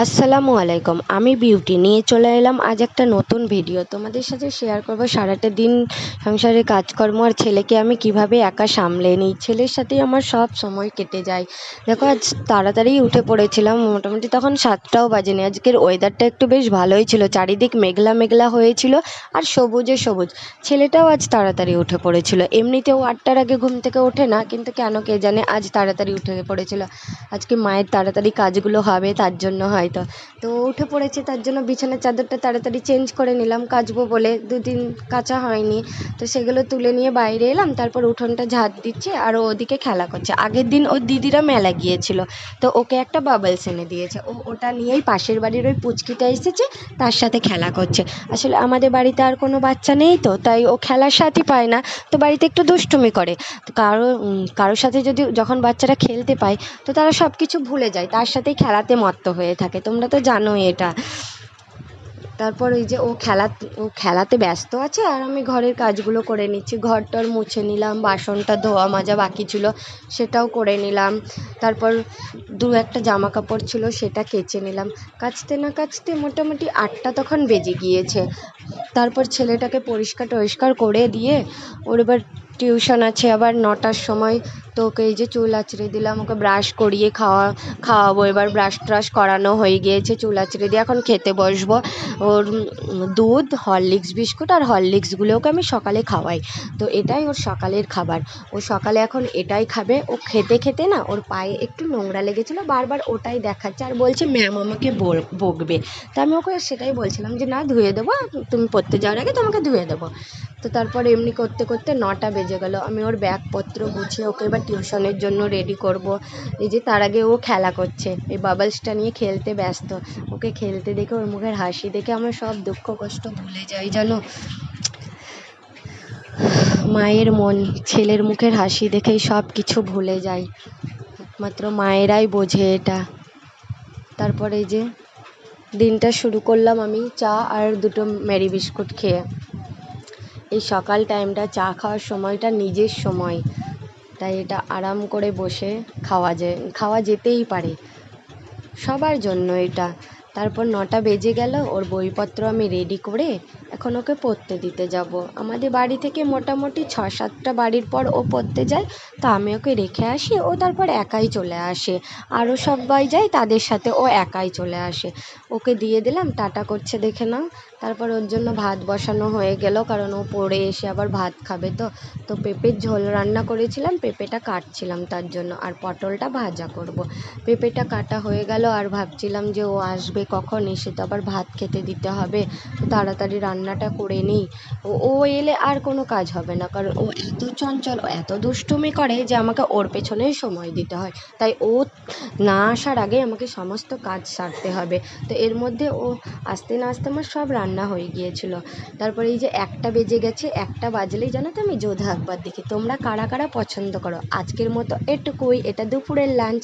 আসসালামু আলাইকুম। আমি বিউটি নিয়ে চলে এলাম আজ একটা নতুন ভিডিও। তোমাদের সাথে শেয়ার করব সারাটা দিন সংসারের কাজকর্ম আর ছেলেকে আমি কিভাবে একা সামলে নিই। ছেলের সাথেই আমার সব সময় কেটে যায়। দেখো আজ তাড়াতাড়ি উঠে পড়েছিলাম, মোটামুটি তখন 7টাও বাজেনি। আজকের ওয়েদারটা একটু বেশ ভালোই ছিল, চারিদিক মেঘলা মেঘলা হয়েছিল আর সবুজে সবুজ। ছেলেটাও আজ তাড়াতাড়ি উঠে পড়েছিল। এমনিতেও 8টার আগে ঘুম থেকে ওঠে না, কিন্তু কেন কে জানে আজ তাড়াতাড়ি উঠে পড়েছিল। আজকে মায়ের তাড়াতাড়ি কাজগুলো হবে তার জন্য হয়তো। তো উঠে পড়েছে, তার জন্য বিছানার চাদরটা তাড়াতাড়ি চেঞ্জ করে নিলাম, কাচবো বলে 2 দিন কাচা হয়নি। তো সেগুলো তুলে নিয়ে বাইরে এলাম, তারপর উঠোনটা ঝাড় দিচ্ছে আর ও ওদিকে খেলা করছে। আগের দিন ওর দিদিরা মেলা গিয়েছিল, তো ওকে একটা বাবলস এনে দিয়েছে। ও ওটা নিয়েই পাশের বাড়ির ওই পুচকিটা এসেছে, তার সাথে খেলা করছে। আসলে আমাদের বাড়িতে আর কোনো বাচ্চা নেই, তো তাই ও খেলার সাথী পায় না, তো বাড়িতে একটু দুষ্টুমি করে। তো কারোর সাথে যদি যখন বাচ্চারা খেলতে পায়, তো তারা সব কিছু ভুলে যায়, তার সাথেই খেলাতে মত্ত হয়ে থাকে। তোমরা তো জানোই এটা। তারপর ওই যে ও খেলাতে ব্যস্ত আছে আর আমি ঘরের কাজগুলো করে নিচ্ছি। ঘরটর মুছে নিলাম, বাসনটা ধোয়া মাজা বাকি ছিল সেটাও করে নিলাম। তারপর একটা জামা কাপড় ছিল সেটা কেচে নিলাম। কাচতে না কাচতে মোটামুটি 8টা তখন বেজে গিয়েছে। তারপর ছেলেটাকে পরিষ্কার টরিষ্কার করে দিয়ে ওর এবার টিউশন আছে আবার 9টার সময়। তো ওকে এই যে চুল আঁচড়ে দিলাম, ওকে ব্রাশ করিয়ে খাওয়াবো। এবার ব্রাশ ট্রাশ করানো হয়ে গিয়েছে, চুল আঁচড়ে দিয়ে এখন খেতে বসবো। ওর দুধ, হরলিক্স বিস্কুট আর হরলিক্সগুলো ওকে আমি সকালে খাওয়াই, তো এটাই ওর সকালের খাবার। ও সকালে এখন এটাই খাবে। ও খেতে খেতে না ওর পায়ে একটু নোংরা লেগেছিলো, বারবার ওটাই দেখাচ্ছে আর বলছে ম্যাম আমাকে বকবে। তো আমি ওকে সেটাই বলছিলাম যে না, ধুয়ে দেবো, তুমি পড়তে যাওয়ার আগে তোমাকে ধুয়ে দেবো। তো তারপর এমনি করতে করতে 9টা বেজে গেল। আমি ওর ব্যাগপত্র গুছিয়ে ওকে এবার টিউশনের জন্য রেডি করব। এই যে তার আগে ও খেলা করছে, এই বাবলসটা নিয়ে খেলতে ব্যস্ত। ওকে খেলতে দেখে, ওর মুখের হাসি দেখে আমার সব দুঃখ কষ্ট ভুলে যাই জানো। মায়ের মন ছেলের মুখের হাসি দেখেই সব কিছু ভুলে যায়, একমাত্র মায়েরাই বোঝে এটা। তারপরে এই যে দিনটা শুরু করলাম আমি চা আর 2টো ম্যারি বিস্কুট খেয়ে। এই সকাল টাইমটা চা খাওয়ার সময়টা নিজের সময়, তাই এটা আরাম করে বসে খাওয়া যেতেই পারে, সবার জন্য এটা। তারপর 9টা বেজে গেল, ওর বইপত্র আমি রেডি করে এখন ওকে পড়তে দিতে যাব। আমাদের বাড়ি থেকে মোটামুটি 6-7টা বাড়ির পর ও পড়তে যায়, তা আমি ওকে রেখে আসি, ও তারপর একাই চলে আসে। আরও সবাই যায়, তাদের সাথে ও একাই চলে আসে। ওকে দিয়ে দিলাম, টাটা করছে দেখে নাও। তারপর ওর জন্য ভাত বসানো হয়ে গেল, কারণ ও পড়ে এসে আবার ভাত খাবে। তো পেঁপের ঝোল রান্না করেছিলাম, পেঁপেটা কাটছিলাম তার জন্য, আর পটলটা ভাজা করব। পেঁপেটা কাটা হয়ে গেল আর ভাবছিলাম যে ও আসবে কখন, এসে তো আবার ভাত খেতে দিতে হবে, তো তাড়াতাড়ি রান্নাটা করে নিই। ও এলে আর কোনো কাজ হবে না, কারণ ও এত চঞ্চল, ও এত দুষ্টুমি করে যে আমাকে ওর পেছনেই সময় দিতে হয়। তাই ও না আসার আগে আমাকে সমস্ত কাজ সারতে হবে। তো এর মধ্যে ও আসতে না আসতে আমার সব রান্না হয়ে গিয়েছিল। তারপরে এই যে 1টা বেজে গেছে, 1টা বাজলেই জানো তো আমি যোধা আকবর দেখি। তোমরা কারা কারা পছন্দ করো? আজকের মতো এটুকুই, এটা দুপুরের লাঞ্চ।